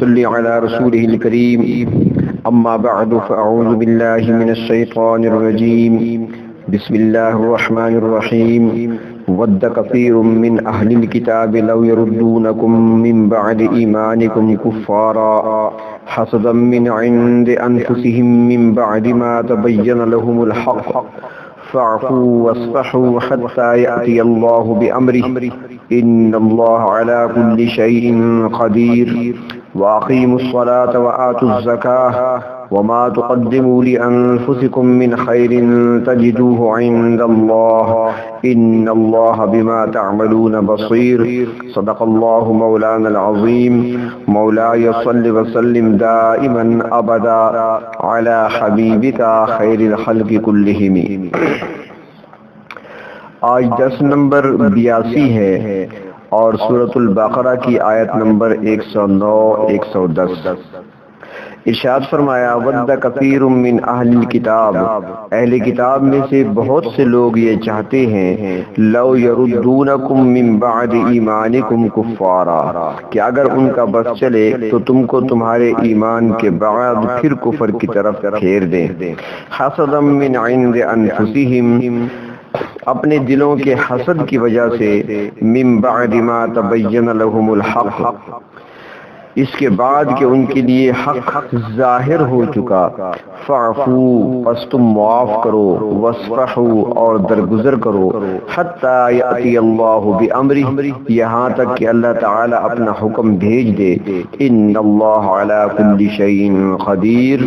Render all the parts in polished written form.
صل على رسوله الكريم أما بعد فأعوذ بالله من الشيطان الرجيم بسم الله الرحمن الرحيم ود كثير من أهل الكتاب لو يردونكم من بعد إيمانكم كفارا حسدا من عند أنفسهم من بعد ما تبين لهم الحق فاعفوا واصفحوا حتى يأتي الله بأمره إن الله على كل شيء قدير وأقيموا الصلاة وآتوا الزكاة وما تقدموا لأنفسكم من خير تجدوه عند الله إن الله بما تعملون بصير صدق الله مولانا العظيم مولاي صل وسلم دائما أبدا على حبيبك خير الخلق كلهم۔ آج درس نمبر 82 ہے اور سورۃ البقرہ کی آیت نمبر 109-110۔ ارشاد فرمایا ود کثیر من اہل الکتاب، اہل کتاب میں سے بہت سے لوگ یہ چاہتے ہیں لو یردونکم من بعد ایمانکم کفارا، کہ اگر ان کا بس چلے تو تم کو تمہارے ایمان کے بعد پھر کفر کی طرف پھیر دیں، حسدا من عند انفسہم، اپنے دلوں کے حسد کی وجہ سے، من بعد ما تبین لهم الحق، اس کے بعد کہ ان کے لیے حق ظاہر ہو چکا، فاعفو، پس تم معاف کرو، واصفحوا، اور درگزر کرو، حتی یأتی اللہ بامرہ، یہاں تک کہ اللہ تعالی اپنا حکم بھیج دے، ان اللہ علی کل شیء قدیر،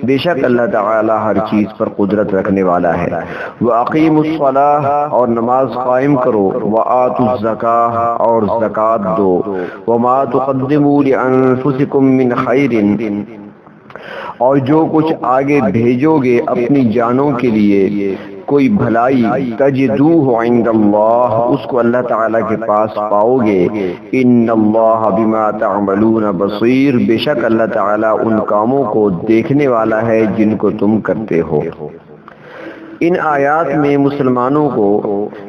بے شک اللہ تعالی ہر چیز پر قدرت رکھنے والا ہے، واقیموا الصلاۃ، اور نماز قائم کرو، وآتوا الزکاۃ، اور زکوٰۃ دو، وما تقدموا انفسکم من خیر، اور جو کچھ آگے بھیجو گے اپنی جانوں کے لیے کوئی بھلائی، تجدوہ عند اللہ، اس کو اللہ تعالی کے پاس پاؤ گے، ان اللہ بما تعملون بصیر، بے شک اللہ تعالی ان کاموں کو دیکھنے والا ہے جن کو تم کرتے ہو۔ ان آیات میں مسلمانوں کو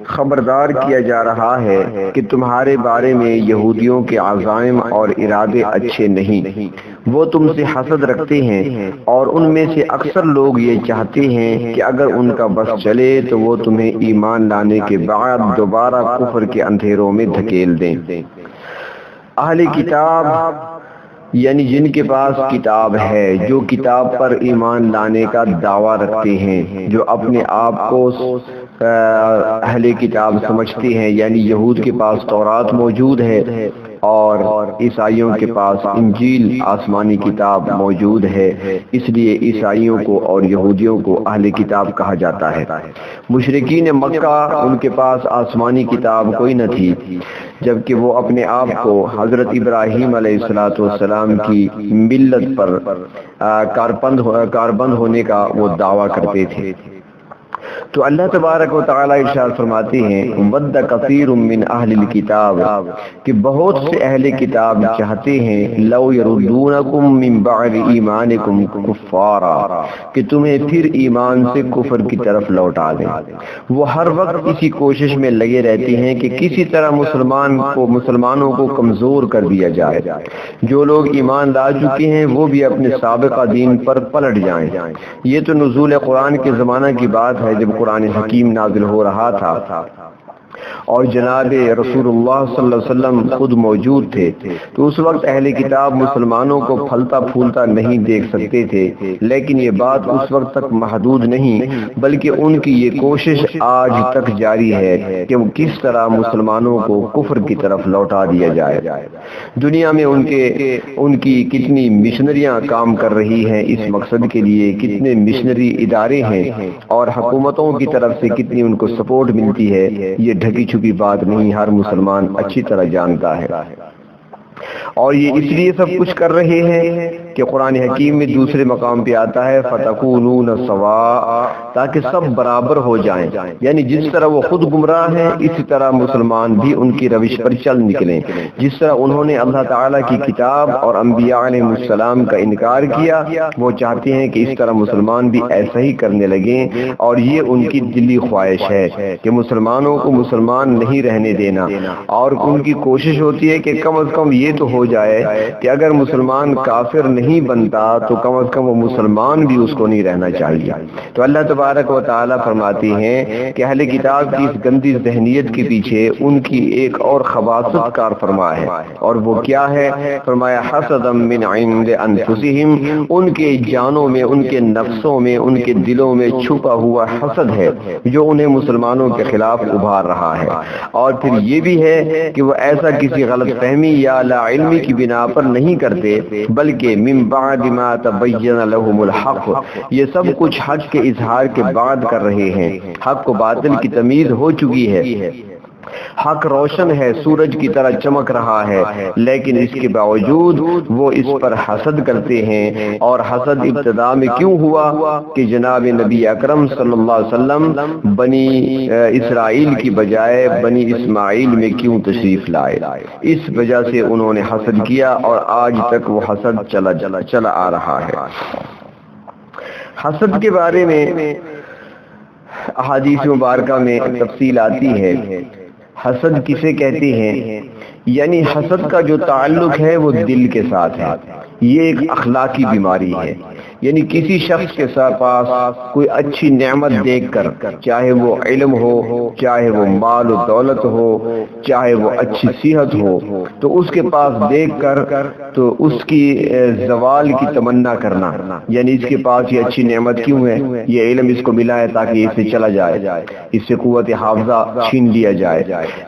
خبردار کیا جا رہا ہے کہ تمہارے بارے میں یہودیوں کے عزائم اور ارادے اچھے نہیں، وہ تم سے حسد رکھتے ہیں، اور ان میں سے اکثر لوگ یہ چاہتے ہیں کہ اگر ان کا بس چلے تو وہ تمہیں ایمان لانے کے بعد دوبارہ کفر کے اندھیروں میں دھکیل دیں۔ اہل کتاب یعنی جن کے پاس کتاب ہے، جو کتاب پر ایمان لانے کا دعویٰ رکھتے ہیں، جو اپنے آپ کو اہل کتاب سمجھتے ہیں، یعنی یہود کے پاس تورات موجود ہے اور عیسائیوں کے پاس انجیل آسمانی کتاب موجود ہے، اس لیے عیسائیوں کو اور یہودیوں کو اہل کتاب کہا جاتا ہے۔ مشرکین مکہ، ان کے پاس آسمانی کتاب کوئی نہ تھی، جبکہ وہ اپنے آپ کو حضرت ابراہیم علیہ السلام کی ملت پر کاربند ہونے کا وہ دعویٰ کرتے تھے۔ تو اللہ تبارک و تعالی ارشاد فرماتے ہیں ود کثیر من اہل الکتاب، کہ بہت سے اہل کتاب چاہتے ہیں لو یردونکم من بعد ایمانکم کفارا، کہ تمہیں پھر ایمان سے کفر کی طرف لوٹا دیں۔ وہ ہر وقت اسی کوشش میں لگے رہتے ہیں کہ کسی طرح مسلمانوں کو کمزور کر دیا جائے، جو لوگ ایمان لا چکے ہیں وہ بھی اپنے سابقہ دین پر پلٹ جائیں۔ یہ تو نزول قرآن کے زمانہ کی بات ہے جب قرآن حکیم نازل ہو رہا تھا اور جناب رسول اللہ صلی اللہ علیہ وسلم خود موجود تھے، تو اس وقت اہل کتاب مسلمانوں کو پھلتا پھولتا نہیں دیکھ سکتے تھے، لیکن یہ بات اس وقت تک محدود نہیں بلکہ ان کی یہ کوشش آج تک جاری ہے کہ وہ کس طرح مسلمانوں کو کفر کی طرف لوٹا دیا جائے۔ دنیا میں ان کی کتنی مشنریاں کام کر رہی ہیں اس مقصد کے لیے، کتنے مشنری ادارے ہیں اور حکومتوں کی طرف سے کتنی ان کو سپورٹ ملتی ہے، یہ ڈھکی چھپی بات نہیں، ہر مسلمان اچھی طرح جانتا ہے۔ اور یہ اس لیے سب کچھ کر رہے ہیں کہ قرآن حکیم میں دوسرے مقام پہ آتا ہے فَتَكُونُونَ سَوَاءً، تاکہ سب برابر ہو جائیں، یعنی جس طرح وہ خود گمراہ ہیں اسی طرح مسلمان بھی ان کی روش پر چل نکلیں۔ جس طرح انہوں نے اللہ تعالیٰ کی کتاب اور انبیاء علیہ السلام کا انکار کیا، وہ چاہتے ہیں کہ اس طرح مسلمان بھی ایسا ہی کرنے لگیں، اور یہ ان کی دلی خواہش ہے کہ مسلمانوں کو مسلمان نہیں رہنے دینا، اور ان کی کوشش ہوتی ہے کہ کم از کم یہ تو ہو جائے کہ اگر مسلمان کافر نہیں بنتا تو کم از کم وہ مسلمان بھی اس کو نہیں رہنا چاہیے۔ تو اللہ تبارک و تعالی فرماتی ہیں کہ اہل کتاب کی اس گندی ذہنیت کے پیچھے ان کی ایک اور خباثت کار فرما ہے، اور وہ کیا ہے؟ فرمایا حسدا من عند انفسہم، ان کے جانوں میں، ان کے نفسوں میں، ان کے دلوں میں چھپا ہوا حسد ہے جو انہیں مسلمانوں کے خلاف ابھار رہا ہے۔ اور پھر یہ بھی ہے کہ وہ ایسا کسی غلط فہمی یا لا علمی کی بنا پر نہیں کرتے، بلکہ من بعد ما تبین لهم الحق، یہ سب کچھ حق کے اظہار کے بعد کر رہے ہیں۔ حق و باطل کی تمیز ہو چکی ہے، حق روشن ہے، سورج کی طرح چمک رہا ہے، لیکن اس کے باوجود وہ اس پر حسد کرتے ہیں۔ اور حسد ابتدا میں کیوں ہوا کہ جناب نبی اکرم صلی اللہ علیہ وسلم بنی اسرائیل کی بجائے بنی اسماعیل میں کیوں تشریف لائے، اس وجہ سے انہوں نے حسد کیا، اور آج تک وہ حسد چلا آ رہا ہے۔ حسد کے بارے میں احادیث مبارکہ میں تفصیل آتی ہے۔ حسد کسے کہتے ہیں؟ یعنی حسد کا جو تعلق ہے وہ دل کے ساتھ ہے، یہ ایک اخلاقی بیماری ہے۔ یعنی کسی شخص کے پاس کوئی اچھی نعمت دیکھ کر، چاہے وہ علم ہو، چاہے وہ مال و دولت ہو، چاہے وہ اچھی صحت ہو، تو اس کے پاس دیکھ کر تو اس کی زوال کی تمنا کرنا، یعنی اس کے پاس یہ اچھی نعمت کیوں ہے؟ یہ علم اس کو ملا ہے تاکہ اس سے چلا جائے، اس سے قوت حافظہ چھین لیا جائے،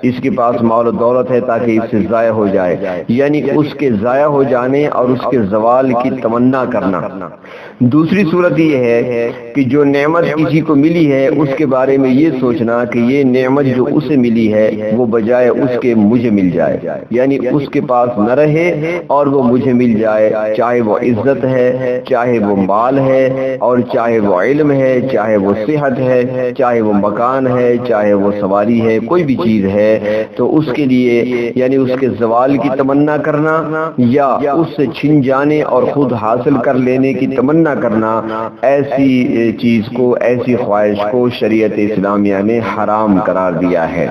اس کے پاس مال و دولت ہے تاکہ اس سے ضائع ہو جائے، یعنی اس کے ضائع ہو جانے اور اس کے زوال کی تمنا کرنا۔ دوسری صورت یہ ہے کہ جو نعمت کسی کو ملی ہے اس کے بارے میں یہ سوچنا کہ یہ نعمت جو اسے ملی ہے وہ بجائے اس کے مجھے مل جائے، یعنی اس کے پاس نہ رہے اور وہ مجھے مل جائے، چاہے وہ عزت ہے، چاہے وہ مال ہے، اور چاہے وہ علم ہے، چاہے وہ صحت ہے، چاہے وہ مکان ہے، چاہے وہ سواری ہے، کوئی بھی چیز ہے، تو اس کے لیے یعنی اس کے زوال کی تمنا کرنا یا اس سے چھن جانے اور خود حاصل کر لینے کی تمنا کرنا، ایسی چیز کو، ایسی خواہش کو شریعت اسلامیہ نے حرام قرار دیا ہے۔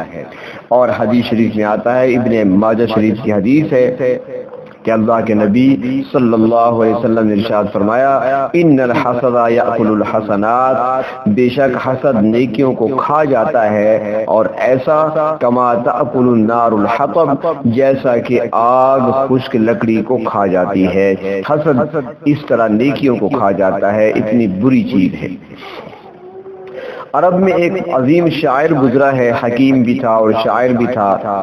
اور حدیث شریف میں آتا ہے، ابن ماجہ شریف کی حدیث ہے کہ اللہ کے نبی صلی اللہ علیہ وسلم نے ارشاد فرمایا، ان الحسد یاکل الحسنات، بے شک حسد نیکیوں کو کھا جاتا ہے، اور ایسا کما تاکل النار الحطب، جیسا کہ آگ خشک لکڑی کو کھا جاتی ہے، حسد اس طرح نیکیوں کو کھا جاتا ہے، اتنی بری چیز ہے۔ عرب میں ایک عظیم شاعر گزرا ہے، حکیم بھی تھا اور شاعر بھی تھا،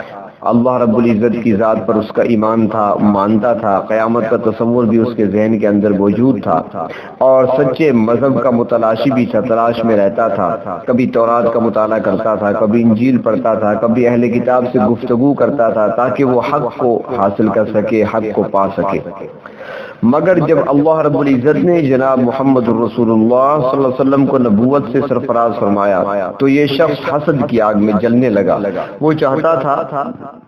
اللہ رب العزت کی ذات پر اس کا ایمان تھا، مانتا تھا، قیامت کا تصور بھی اس کے ذہن کے اندر موجود تھا، اور سچے مذہب کا متلاشی بھی تھا، تلاش میں رہتا تھا، کبھی تورات کا مطالعہ کرتا تھا، کبھی انجیل پڑھتا تھا، کبھی اہل کتاب سے گفتگو کرتا تھا تاکہ وہ حق کو حاصل کر سکے، حق کو پا سکے۔ مگر جب اللہ رب العزت نے جناب محمد رسول اللہ صلی اللہ علیہ وسلم کو نبوت سے سرفراز فرمایا تو یہ شخص حسد کی آگ میں جلنے لگا۔ وہ چاہتا تھا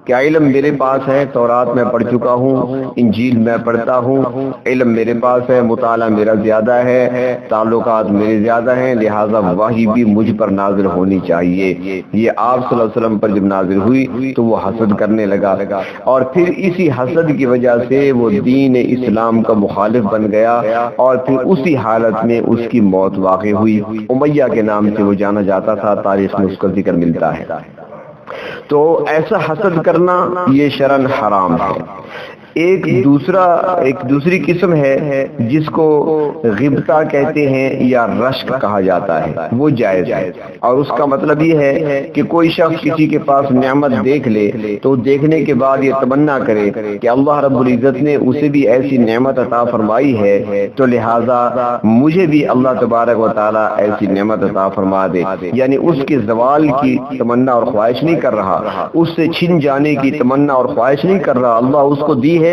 کہ علم میرے پاس ہے، تورات میں پڑھ چکا ہوں، انجیل میں پڑھتا ہوں، علم میرے پاس ہے، مطالعہ میرا زیادہ ہے، تعلقات میرے زیادہ ہیں، لہٰذا وحی بھی مجھ پر نازل ہونی چاہیے۔ یہ آپ صلی اللہ علیہ وسلم پر جب نازل ہوئی تو وہ حسد کرنے لگا، اور پھر اسی حسد کی وجہ سے وہ دین اسلام کا مخالف بن گیا، اور پھر اسی حالت میں اس کی موت واقع ہوئی۔ امیہ کے نام سے وہ جانا جاتا تھا، تاریخ میں اس کا ذکر ملتا ہے۔ تو ایسا حسد کرنا یہ شرعاً حرام ہے۔ ایک دوسری قسم ہے جس کو غبطہ کہتے ہیں یا رشک کہا جاتا ہے، وہ جائز ہے، اور اس کا مطلب یہ ہے کہ کوئی شخص کسی کے پاس نعمت دیکھ لے تو دیکھنے کے بعد یہ تمنا کرے کہ اللہ رب العزت نے اسے بھی ایسی نعمت عطا فرمائی ہے تو لہٰذا مجھے بھی اللہ تبارک و تعالیٰ ایسی نعمت عطا فرما دے، یعنی اس کے زوال کی تمنا اور خواہش نہیں کر رہا، اس سے چھن جانے کی تمنا اور خواہش نہیں کر رہا، اللہ اس کو دی ہے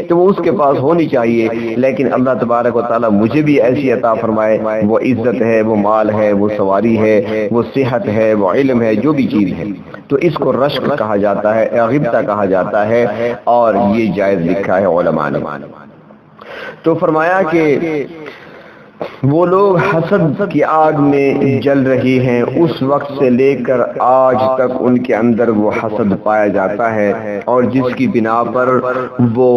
تو وہ اس کے پاس ہونی چاہیے، لیکن اللہ تبارک و تعالیٰ مجھے بھی ایسی عطا فرمائے، وہ عزت ہے، وہ مال ہے، وہ سواری ہے، وہ صحت ہے، وہ علم ہے، جو بھی چیز ہے، تو اس کو رشک کہا جاتا ہے، غبطہ کہا جاتا ہے، اور یہ جائز لکھا ہے علماء نے۔ تو فرمایا کہ وہ لوگ حسد کی آگ میں جل رہے ہیں، اس وقت سے لے کر آج تک ان کے اندر وہ حسد پایا جاتا ہے، اور جس کی بنا پر وہ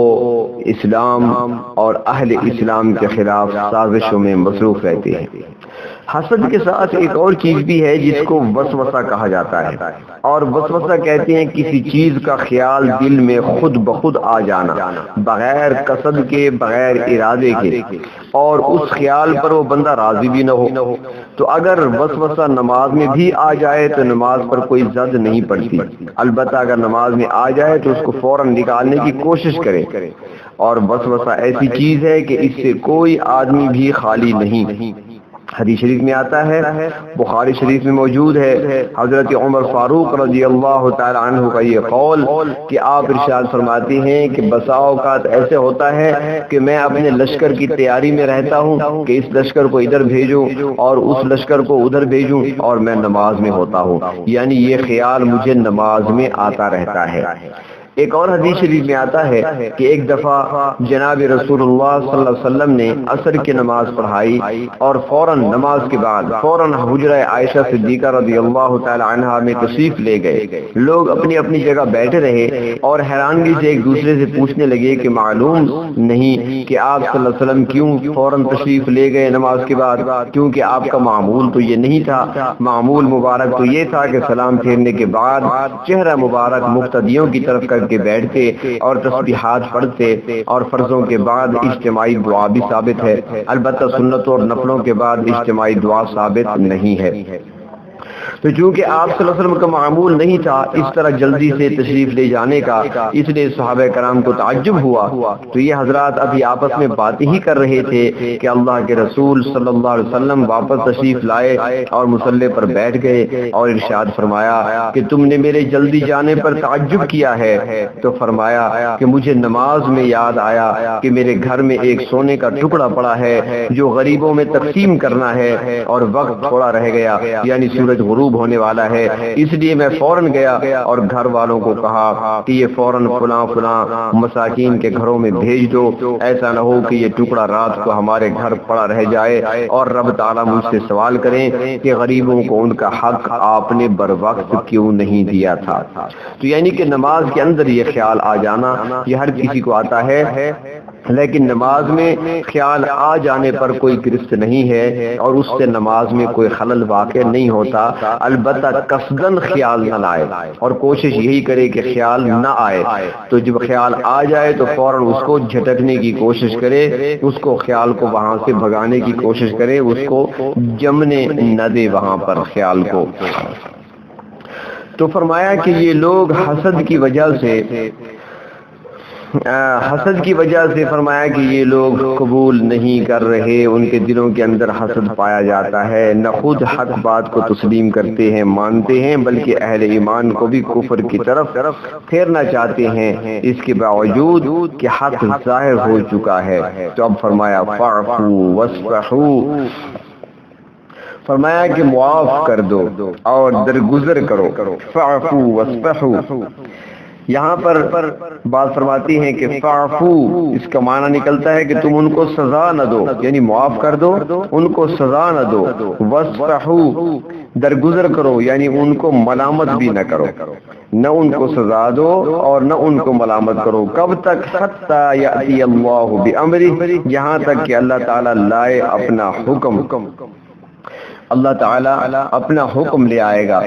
اسلام اور اہل اسلام کے خلاف سازشوں میں مصروف رہتے ہیں۔ حسد کے ساتھ ایک اور چیز بھی ہے جس کو وسوسہ کہا جاتا ہے، اور وسوسہ کہتے ہیں کسی چیز کا خیال دل میں خود بخود آ جانا، بغیر قصد کے، بغیر ارادے کے، اور اس خیال پر وہ بندہ راضی بھی نہ ہو۔ تو اگر وسوسہ نماز میں بھی آ جائے تو نماز پر کوئی زد نہیں پڑتی، البتہ اگر نماز میں آ جائے تو اس کو فوراً نکالنے کی کوشش کرے۔ اور وسوسہ ایسی چیز ہے کہ اس سے کوئی آدمی بھی خالی نہیں۔ حدیث شریف میں آتا ہے، بخاری شریف میں موجود ہے، حضرت عمر فاروق رضی اللہ تعالی عنہ کا یہ قول کہ آپ ارشاد فرماتے ہیں کہ بسا اوقات ایسے ہوتا ہے کہ میں اپنے لشکر کی تیاری میں رہتا ہوں کہ اس لشکر کو ادھر بھیجوں اور اس لشکر کو ادھر بھیجوں، اور میں نماز میں ہوتا ہوں، یعنی یہ خیال مجھے نماز میں آتا رہتا ہے۔ ایک اور حدیث شریف میں آتا ہے کہ ایک دفعہ جناب رسول اللہ صلی اللہ علیہ وسلم نے عصر کی نماز پڑھائی اور فوراً نماز کے بعد فوراً حجرہ عائشہ صدیقہ رضی اللہ تعالی عنہا میں تشریف لے گئے۔ لوگ اپنی اپنی جگہ بیٹھے رہے اور حیرانگی سے ایک دوسرے سے پوچھنے لگے کہ معلوم نہیں کہ آپ صلی اللہ علیہ وسلم کیوں فوراً تشریف لے گئے نماز کے بعد، کیونکہ آپ کا معمول تو یہ نہیں تھا۔ معمول مبارک تو یہ تھا کہ سلام پھیرنے کے بعد چہرہ مبارک مقتدیوں کی طرف کر کے بیٹھتے اور تسبیحات پڑھتے، اور فرضوں کے بعد اجتماعی دعا بھی ثابت ہے، البتہ سنتوں اور نفلوں کے بعد اجتماعی دعا ثابت نہیں ہے۔ تو چونکہ آپ صلی اللہ علیہ وسلم کا معمول نہیں تھا اس طرح جلدی سے تشریف لے جانے کا، اس لیے صحابہ کرام کو تعجب ہوا۔ تو یہ حضرات ابھی آپس میں باتیں ہی کر رہے تھے کہ اللہ کے رسول صلی اللہ علیہ وسلم واپس تشریف لائے اور مصلی پر بیٹھ گئے، اور ارشاد فرمایا کہ تم نے میرے جلدی جانے پر تعجب کیا ہے؟ تو فرمایا کہ مجھے نماز میں یاد آیا کہ میرے گھر میں ایک سونے کا ٹکڑا پڑا ہے جو غریبوں میں تقسیم کرنا ہے، اور وقت تھوڑا رہ گیا، یعنی سورج غروب ہونے والا ہے، اس لیے میں فوراً گیا اور گھر والوں کو کہا کہ یہ فوراً فلاں فلاں مساکین کے گھروں میں بھیج دو، ایسا نہ ہو کہ یہ ٹکڑا رات کو ہمارے گھر پڑا رہ جائے اور رب تعالیٰ مجھ سے سوال کریں کہ غریبوں کو ان کا حق آپ نے بر وقت کیوں نہیں دیا تھا۔ تو یعنی کہ نماز کے اندر یہ خیال آ جانا یہ ہر کسی کو آتا ہے، لیکن نماز میں خیال آ جانے پر کوئی گرفت نہیں ہے اور اس سے نماز میں کوئی خلل واقع نہیں ہوتا، البتہ قصدن خیال نہ لائے اور کوشش یہی کرے کہ خیال نہ آئے۔ تو جب خیال آ جائے تو فوراً اس کو جھٹکنے کی کوشش کرے، اس کو خیال کو وہاں سے بھگانے کی کوشش کرے، اس کو جمنے نہ دے وہاں پر خیال کو۔ تو فرمایا کہ یہ لوگ حسد کی وجہ سے فرمایا کہ یہ لوگ قبول نہیں کر رہے، ان کے دلوں کے اندر حسد پایا جاتا ہے، نہ خود حق بات کو تسلیم کرتے ہیں مانتے ہیں، بلکہ اہل ایمان کو بھی کفر کی طرف پھیرنا چاہتے ہیں، اس کے باوجود کہ حق ظاہر ہو چکا ہے۔ تو اب فرمایا فاعفوا واصفحوا، فرمایا کہ معاف کر دو اور درگزر کرو، فاعفوا واصفحوا۔ یہاں پر بات فرماتی ہیں کہ فاعفو اس کا معنی نکلتا ہے کہ تم ان کو سزا نہ دو، یعنی معاف کر دو، ان کو سزا نہ دو، واصفحو درگزر کرو، یعنی ان کو ملامت بھی نہ کرو، نہ ان کو سزا دو اور نہ ان کو ملامت کرو۔ کب تک؟ حتی یأتی اللہ بامرہ، یہاں تک کہ اللہ تعالیٰ لائے اپنا حکم، اللہ تعالیٰ اپنا حکم لے آئے گا۔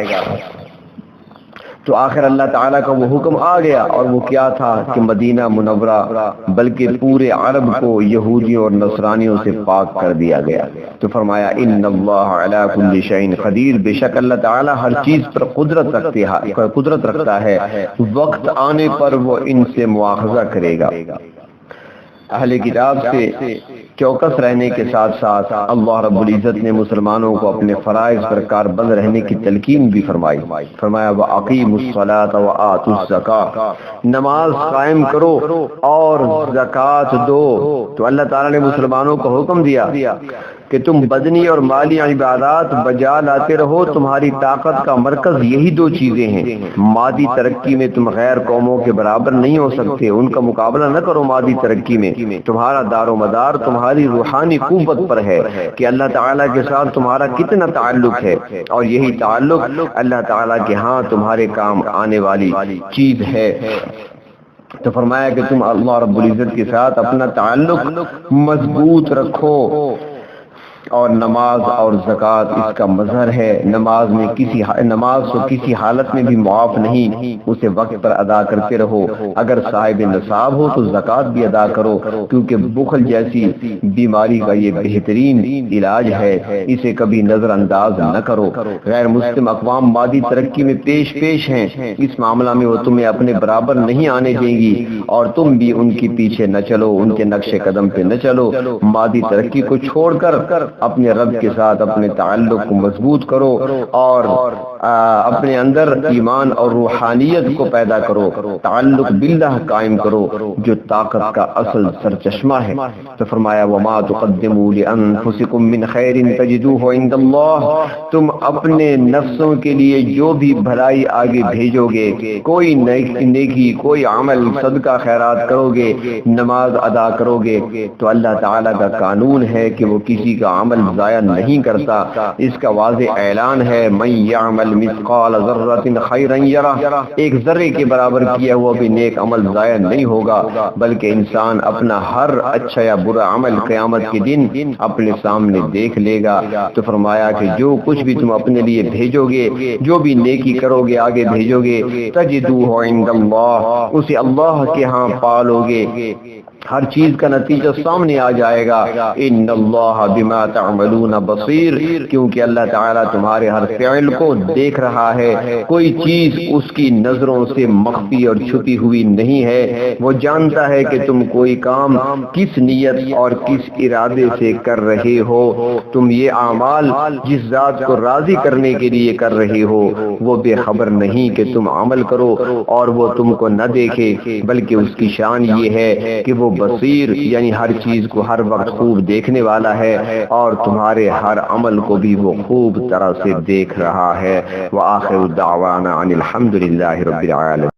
تو آخر اللہ تعالیٰ کا وہ حکم آ گیا، اور وہ کیا تھا کہ مدینہ منورہ بلکہ پورے عرب کو یہودیوں اور نصرانیوں سے پاک کر دیا گیا۔ تو فرمایا ان اللہ علی کل شیء قدیر، بے شک اللہ تعالیٰ ہر چیز پر قدرت رکھتا ہے، وقت آنے پر وہ ان سے مواخذہ کرے گا۔ اہل کتاب سے چوکس رہنے کے ساتھ ساتھ اللہ رب العزت نے مسلمانوں کو اپنے فرائض پر کاربند رہنے کی تلقین بھی فرمائی۔ فرمایا وَأَقِيمُوا الصَّلَاةَ وَآتُوا الزَّكَاةَ، نماز قائم کرو اور زکوٰۃ دو۔ تو اللہ تعالیٰ نے مسلمانوں کو حکم دیا کہ تم بدنی اور مالی عبادات بجا لاتے رہو، تمہاری طاقت کا مرکز یہی دو چیزیں ہیں۔ مادی ترقی میں تم غیر قوموں کے برابر نہیں ہو سکتے، ان کا مقابلہ نہ کرو مادی ترقی میں، میں تمہارا دار و مدار تمہاری روحانی قوت پر ہے کہ اللہ تعالیٰ کے ساتھ تمہارا کتنا تعلق ہے، اور یہی تعلق اللہ تعالیٰ کے ہاں تمہارے کام آنے والی چیز ہے۔ تو فرمایا کہ تم اللہ رب العزت کے ساتھ اپنا تعلق مضبوط رکھو، اور نماز اور زکوٰۃ اس کا مظہر ہے۔ نماز کو کسی حالت میں بھی معاف نہیں، اسے وقت پر ادا کرتے رہو۔ اگر صاحب نصاب ہو تو زکوٰۃ بھی ادا کرو، کیونکہ بخل جیسی بیماری کا یہ بہترین علاج ہے، اسے کبھی نظر انداز نہ کرو۔ غیر مسلم اقوام مادی ترقی میں پیش ہیں، اس معاملہ میں وہ تمہیں اپنے برابر نہیں آنے دیں گی، اور تم بھی ان کے پیچھے نہ چلو، ان کے نقش قدم پہ نہ چلو۔ مادی ترقی کو چھوڑ کر اپنے رب کے ساتھ اپنے تعلق کو مضبوط کرو، اور اپنے اندر ایمان اور روحانیت کو پیدا کرو، تعلق باللہ قائم کرو جو طاقت کا اصل سرچشمہ ہے۔ تو فرمایا وما تقدموا لانفسکم من خیر تجدوه عند اللہ، تم اپنے نفسوں کے لیے جو بھی بھلائی آگے بھیجو گے، کوئی نیکی، کوئی عمل، صدقہ خیرات کرو گے، نماز ادا کرو گے، تو اللہ تعالیٰ کا قانون ہے کہ وہ کسی کا عمل ضائع نہیں کرتا۔ اس کا واضح اعلان ہے من یعمل مثقال ذرۃ خیرا یرہ، ایک ذرے کے برابر کیا ہوا بھی نیک عمل ضائع نہیں ہوگا، بلکہ انسان اپنا ہر اچھا یا برا عمل قیامت کے دن اپنے سامنے دیکھ لے گا۔ تو فرمایا کہ جو کچھ بھی تم اپنے لیے بھیجو گے، جو بھی نیکی کرو گے، آگے بھیجو گے، تجدوہ عند اللہ، اسے اللہ کے ہاں پالو گے، ہر چیز کا نتیجہ سامنے آ جائے گا۔ ان اللہ بما تعملون بصیر، کیونکہ اللہ تعالیٰ تمہارے ہر فعل کو دیکھ رہا ہے، کوئی چیز اس کی نظروں سے مخفی اور چھپی ہوئی نہیں ہے۔ وہ جانتا ہے کہ تم کوئی کام کس نیت اور کس ارادے سے کر رہے ہو۔ تم یہ اعمال جس ذات کو راضی کرنے کے لیے کر رہے ہو، وہ بے خبر نہیں کہ تم عمل کرو اور وہ تم کو نہ دیکھے، بلکہ اس کی شان یہ ہے کہ وہ بصیر، یعنی ہر چیز کو ہر وقت خوب دیکھنے والا ہے، اور تمہارے ہر عمل کو بھی وہ خوب طرح سے دیکھ رہا ہے۔ وآخر دعوانا ان الحمد للہ رب العالمین۔